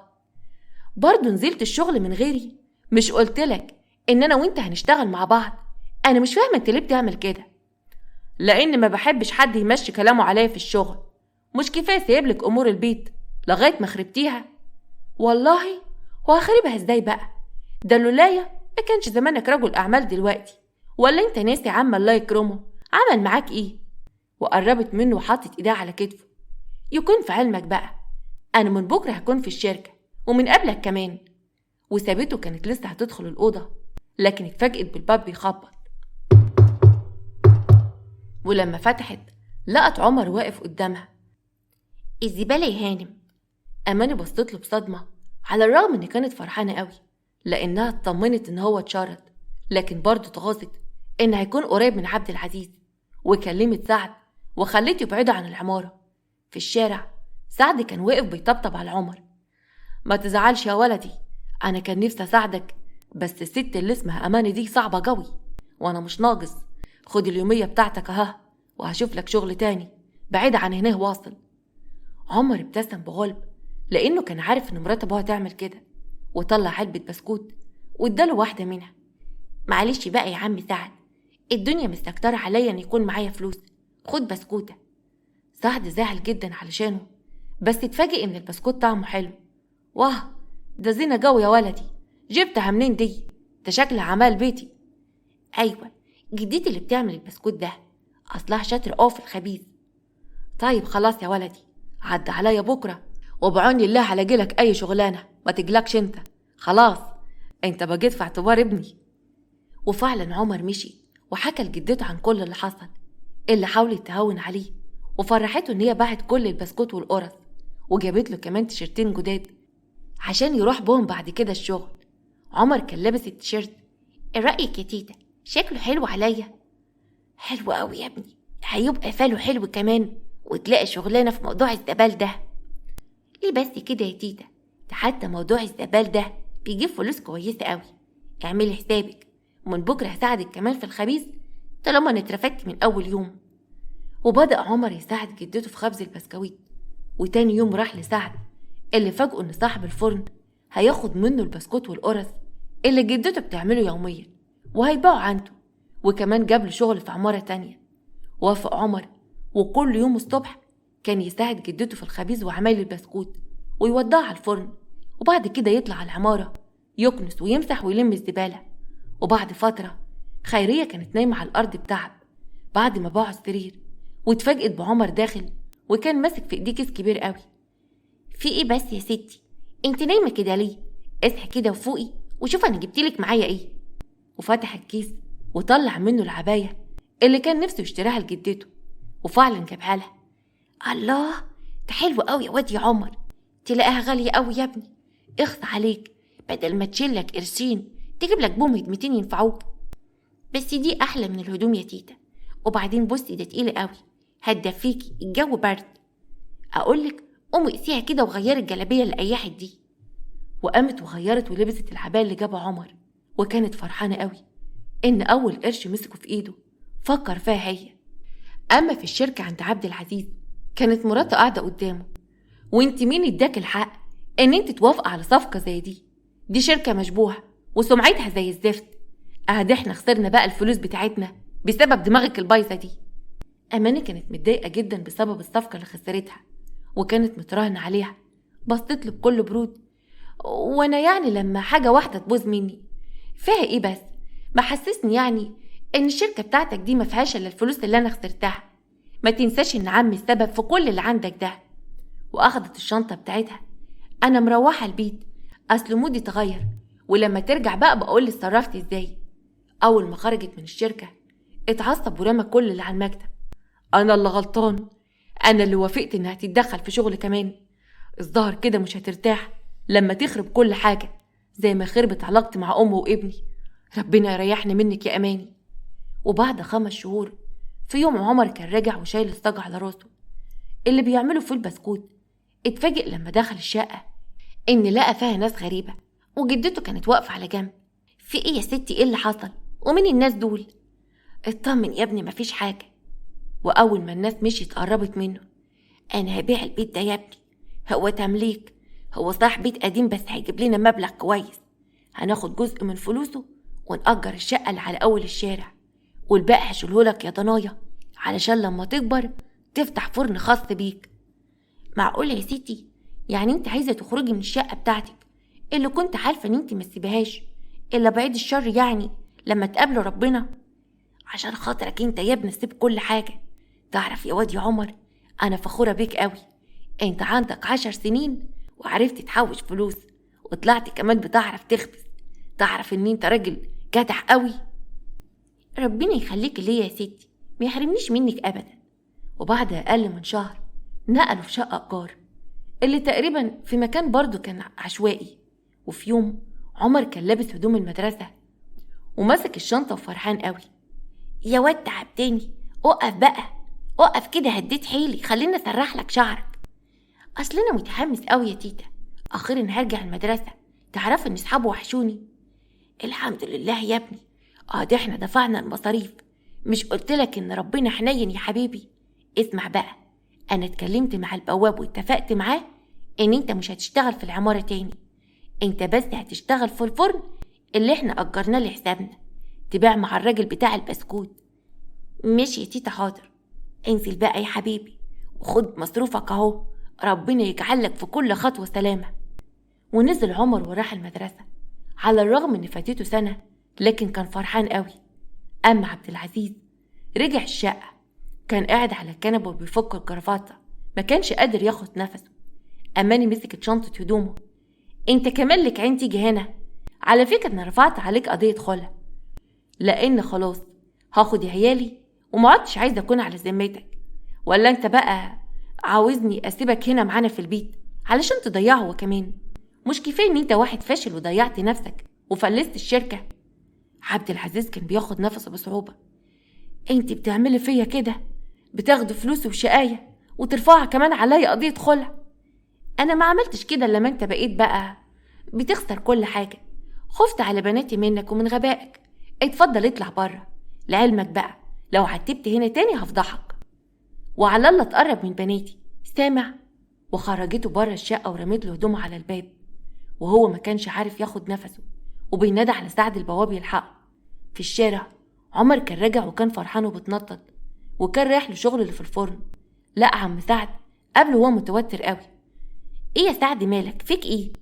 برضه نزلت الشغل من غيري؟ مش قلتلك ان انا وانت هنشتغل مع بعض؟ انا مش فاهمه انت ليه بتعمل كده. لان ما بحبش حد يمشي كلامه عليا في الشغل. مش كفايه سايبلك امور البيت لغايه ما خربتيها؟ والله وهخربها ازاي بقى؟ ده لولايا ما كانش زمانك رجل اعمال دلوقتي. ولا انت ناسي عم الله يكرمه عمل معاك ايه؟ وقربت منه وحطت ايدها على كتفه. يكون في علمك بقى، انا من بكره هكون في الشركه ومن قبلك كمان. وسابته كانت لسه هتدخل الاوضه، لكن اتفاجئت بالباب بيخبط. ولما فتحت لقت عمر واقف قدامها. الزباله يا هانم. اماني بصت له بصدمه، على الرغم ان كانت فرحانه قوي لانها اطمنت ان هو اتشرد، لكن برضه اتغاظت ان هيكون قريب من عبد العزيز. وكلمت سعد وخلته يبعده عن العماره. في الشارع سعد كان واقف بيطبطب على عمر. ما تزعلش يا ولدي، انا كان نفسي اساعدك، بس الست اللي اسمها اماني دي صعبه قوي، وانا مش ناقص. خد اليوميه بتاعتك اها، وهشوف لك شغل تاني بعيد عن هنا واصل. عمر ابتسم بغلب لانه كان عارف ان مرات ابوها تعمل كده، وطلع علبه بسكوت واداله واحده منها. معلش بقى يا عم سعد، الدنيا مستكتره عليا ان يكون معايا فلوس، خد بسكوته. سعد زعل جدا علشانه، بس اتفاجئ ان البسكوت طعمه حلو. واه، ده زينه جو يا ولدي، جبتها منين دي؟ ده شكلها عمال بيتي. ايوه، جدتي اللي بتعمل البسكوت ده، اصلها شاطر في الخبيث. طيب خلاص يا ولدي، عد عليا بكره وبعون الله هلاقيلك اي شغلانه، ما تقلقش انت، خلاص انت بقيت في اعتبار ابني. وفعلا عمر مشي وحكى لجدته عن كل اللي حصل، اللي حاولت تهون عليه وفرحته ان هي باعت كل البسكوت والقرص، وجابت له كمان تيشرتين جداد عشان يروح بهم بعد كده الشغل. عمر كان لابس التيشيرت. ايه رايك يا تيتا؟ شكله حلو عليا. حلو قوي يا ابني، هيبقى فاله حلو كمان، وتلاقي شغلانه في موضوع الزبال ده. ليه بس كده يا تيتا؟ ده حتى موضوع الزبال ده بيجيب فلوس كويسه قوي. اعملي حسابك، ومن بكره هساعدك كمان في الخبيث طالما انا اترفدت من اول يوم. وبدأ عمر يساعد جدته في خبز البسكويت. وتاني يوم راح لسعد اللي فاجئه ان صاحب الفرن هياخد منه البسكوت والقرص اللي جدته بتعمله يوميا وهيباعه عنده، وكمان جاب له شغل في عمارة تانية. وافق عمر وكل يوم الصبح كان يساعد جدته في الخبيز وعمايل البسكوت ويودعها على الفرن، وبعد كده يطلع على العمارة يكنس ويمسح ويلم الزبالة. وبعد فترة خيرية كانت نايمة على الأرض بتعب بعد ما باعوا السرير، واتفاجئت بعمر داخل وكان ماسك في ايديه كيس كبير قوي. في ايه بس يا ستي؟ انت نايمة كده ليه؟ اصحي كده وفوقي وشوف انا جبتلك معايا ايه. وفتح الكيس وطلع منه العباية اللي كان نفسه يشتريها لجدته، وفعلا جابها لها. الله، ده حلو قوي يا واد يا عمر، تلاقيها غالية قوي يا ابني. اخص عليك، بدل ما تشيلك قرشين تجيب لك بوم هدمتين ينفعوك. بس دي احلى من الهدوم يا تيتا، وبعدين بصي ده تقيل قوي، هتدفيكي، الجو برد. اقولك قومي اقسيها كده وغيري الجلابيه اللي قيحت دي. وقامت وغيرت ولبست العباية اللي جابها عمر، وكانت فرحانه قوي ان اول قرش مسكه في ايده فكر فيها هي. اما في الشركه عند عبد العزيز كانت مراته قاعده قدامه. وانت مين اداك الحق ان انت توافق على صفقه زي دي؟ دي شركه مشبوهه وسمعتها زي الزفت. احنا خسرنا بقى الفلوس بتاعتنا بسبب دماغك البايظه دي. اماني كانت متضايقه جدا بسبب الصفقه اللي خسرتها، وكانت متراهنه عليها. بصت له بكل برود. وانا يعني لما حاجه واحده تبوظ مني فيها ايه بس؟ ما حسسني يعني ان الشركه بتاعتك دي ما فيهاش الا الفلوس اللي انا خسرتها. ما تنساش ان عمي السبب في كل اللي عندك ده. واخدت الشنطه بتاعتها. انا مروحه البيت، اصل مودي اتغير، ولما ترجع بقى بقول لي اتصرفت ازاي. اول ما خرجت من الشركه اتعصب ورمى كل اللي على المكتب. انا اللي غلطان، انا اللي وافقت انها تتدخل في شغل كمان. الظاهر كده مش هترتاح لما تخرب كل حاجه زي ما خربت علاقتي مع امي وابني. ربنا يريحني منك يا اماني. وبعد 5 شهور في يوم عمر كان راجع وشايل الصاج على راسه اللي بيعملوا فيه البسكوت. اتفاجئ لما دخل الشقه ان لقى فيها ناس غريبه، وجدته كانت واقفه على جنب. في ايه يا ستي؟ ايه اللي حصل؟ ومين الناس دول؟ اطمن يا ابني، مفيش حاجه. واول ما الناس مشيت قربت منه. انا هبيع البيت ده يا ابني، هو تمليك، هو صاح بيت قديم بس هيجيب لنا مبلغ كويس. هناخد جزء من فلوسه ونأجر الشقه اللي على اول الشارع، والباقي هشيلهولك يا ضنايا علشان لما تكبر تفتح فرن خاص بيك. معقوله يا ستي؟ يعني انت عايزه تخرجي من الشقه بتاعتك اللي كنت عارفه ان انت ما تسيبيهاش الا بعيد الشر يعني لما تقابلوا ربنا؟ عشان خاطرك انت يا ابني سيب كل حاجه. تعرف يا واد يا عمر، انا فخوره بيك قوي. انت عندك 10 سنين وعرفت تحوش فلوس، وطلعت كمان بتعرف تخبز. تعرف ان انت راجل جدع قوي. ربنا يخليك ليا يا ستي، ما يحرمنيش منك ابدا. وبعد اقل من شهر نقلوا في شقه ايجار اللي تقريبا في مكان برضو كان عشوائي. وفي يوم عمر كان لابس هدوم المدرسه ومسك الشنطه وفرحان قوي. يا واد تعبتني، اقف بقى، اقف كده، هديت حيلي، خليني اسرح لك شعرك. اصل انا متحمس قوي يا تيتا، اخيرا هرجع المدرسه. تعرف ان اصحابه وحشوني. الحمد لله يا ابني، ده احنا دفعنا المصاريف. مش قلتلك ان ربنا حنين يا حبيبي؟ اسمع بقى، انا اتكلمت مع البواب واتفقت معاه ان انت مش هتشتغل في العماره تاني. انت بس هتشتغل في الفرن اللي احنا اجرناه لحسابنا، تبيع مع الراجل بتاع البسكوت. ماشي يا تيتا، حاضر. انزل بقى يا حبيبي وخد مصروفك اهو، ربنا يجعلك في كل خطوة سلامة. ونزل عمر وراح المدرسة على الرغم ان فاتته سنة، لكن كان فرحان قوي. اما عبد العزيز رجع الشقة، كان قاعد على الكنبة وبيفك الجرافطة، ما كانش قادر ياخد نفسه. اماني مسكت شنطة هدومه. انت كمان لك عين تيجي هنا؟ على فكرة انا رفعت عليك قضية خلع، لان خلاص هاخد عيالي وما عدتش عايزة اكون على ذمتك. ولا انت بقى عاوزني اسيبك هنا معانا في البيت علشان تضيعه هو كمان؟ مش كفايه ان انت واحد فاشل وضيعت نفسك وفلست الشركه؟ عبد العزيز كان بياخد نفسه بصعوبه. انت بتعملي فيا كده، بتاخدي فلوسي وشقايه وترفعها كمان عليا قضيه خلع. انا ما عملتش كده لما انت بقيت بقى بتخسر كل حاجه. خفت على بناتي منك ومن غبائك. اتفضل اطلع بره، لعلمك بقى لو عتبت هنا تاني هفضحك، وعلى الله تقرب من بناتي، سامع؟ وخرجته بره الشقه ورميت له هدومه على الباب، وهو ما كانش عارف ياخد نفسه وبينادى على سعد البواب يلحقه. في الشارع عمر كان راجع وكان فرحان وبتنطط وكان رايح لشغله اللي في الفرن. لقى عم سعد قبله وهو متوتر قوي. ايه يا سعد مالك فيك ايه؟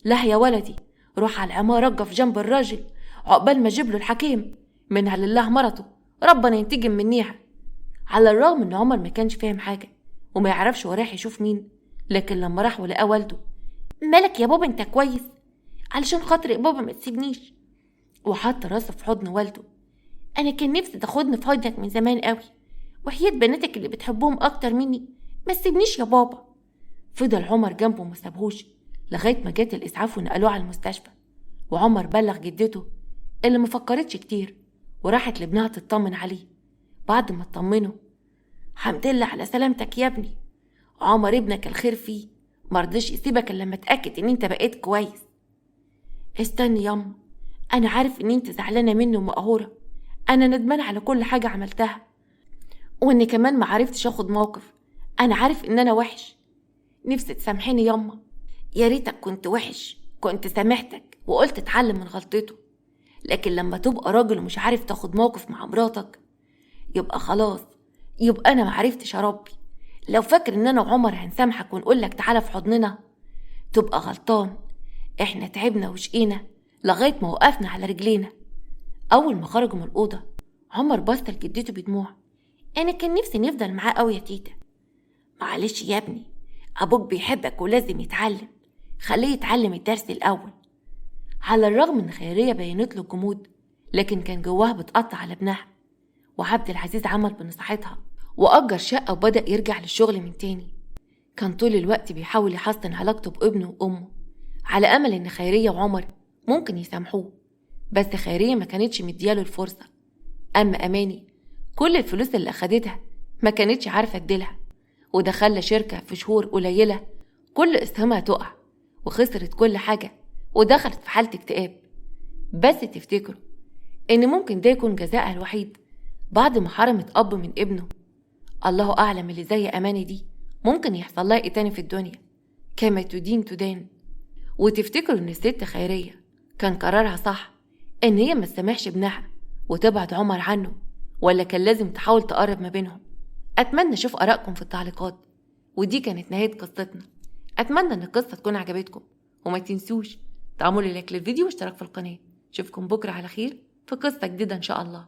لا يا ولدي، روح على العمارة اقف جنب الراجل عقبال ما اجيب له الحكيم، منها لله مرته ربنا ينتجم منيها. على الرغم ان عمر ما كانش فاهم حاجة وما يعرفش هو رايح يشوف مين، لكن لما راح ولقى والده: مالك يا بابا انت كويس؟ علشان خاطر يا بابا ما تسيبنيش. وحط راسه في حضن والده: انا كان نفسي تاخدني في حضنك من زمان قوي، وحياة بناتك اللي بتحبهم اكتر مني ما تسيبنيش يا بابا. فضل عمر جنبه ما سابهوش لغايه ما جت الاسعاف ونقلوه على المستشفى. وعمر بلغ جدته اللي ما فكرتش كتير وراحت لابنها تطمن عليه. بعد ما اطمنه: حمد لله على سلامتك يا ابني، عمر ابنك الخير فيه، مرضيش يسيبك الا لما اتاكد ان انت بقيت كويس. استني ياما، انا عارف ان انت زعلانه مني ومقهوره، انا ندمان على كل حاجه عملتها، واني كمان ما عرفتش اخد موقف. انا عارف ان انا وحش، نفسي تسامحيني ياما. يا ريتك كنت وحش، كنت سامحتك وقلت اتعلم من غلطته. لكن لما تبقى راجل ومش عارف تاخد موقف مع مراتك، يبقى خلاص، يبقى انا ما عرفتش اربي. لو فاكر ان انا وعمر هنسامحك ونقولك تعالى في حضننا، تبقى غلطان. احنا تعبنا وشقينا لغايه ما وقفنا على رجلينا. اول ما خرجوا من الاوضه، عمر بص لجدته بدموع: انا كان نفسي نفضل معاه قوي يا تيتا. معلش يا ابني، ابوك بيحبك ولازم يتعلم، خليه يتعلم الدرس الاول. على الرغم ان خيريه بينت له الجمود، لكن كان جواها بتقطع على ابنها. وعبد العزيز عمل بنصيحتها واجر شقه وبدا يرجع للشغل من تاني. كان طول الوقت بيحاول يحسن علاقته بابنه وامه على امل ان خيريه وعمر ممكن يسامحوه، بس خيريه ما كانتش مدياله الفرصه. اما اماني كل الفلوس اللي اخدتها ما كانتش عارفه تديلها، وده خلى شركه في شهور قليله كل اسهامها تقع وخسرت كل حاجه ودخلت في حاله اكتئاب. بس تفتكروا ان ممكن ده يكون جزاءها الوحيد بعد ما حرمت اب من ابنه؟ الله اعلم اللي زي اماني دي ممكن يحصل لها ايه تاني في الدنيا. كما تدين تدان. وتفتكروا ان الست خيريه كان قرارها صح ان هي ما تسامحش ابنها وتبعد عمر عنه، ولا كان لازم تحاول تقرب ما بينهم؟ اتمنى اشوف ارائكم في التعليقات. ودي كانت نهايه قصتنا. اتمنى ان القصه تكون عجبتكم، وما تنسوش تعملوا لايك للفيديو واشتراك في القناه. اشوفكم بكره على خير في قصه جديده ان شاء الله.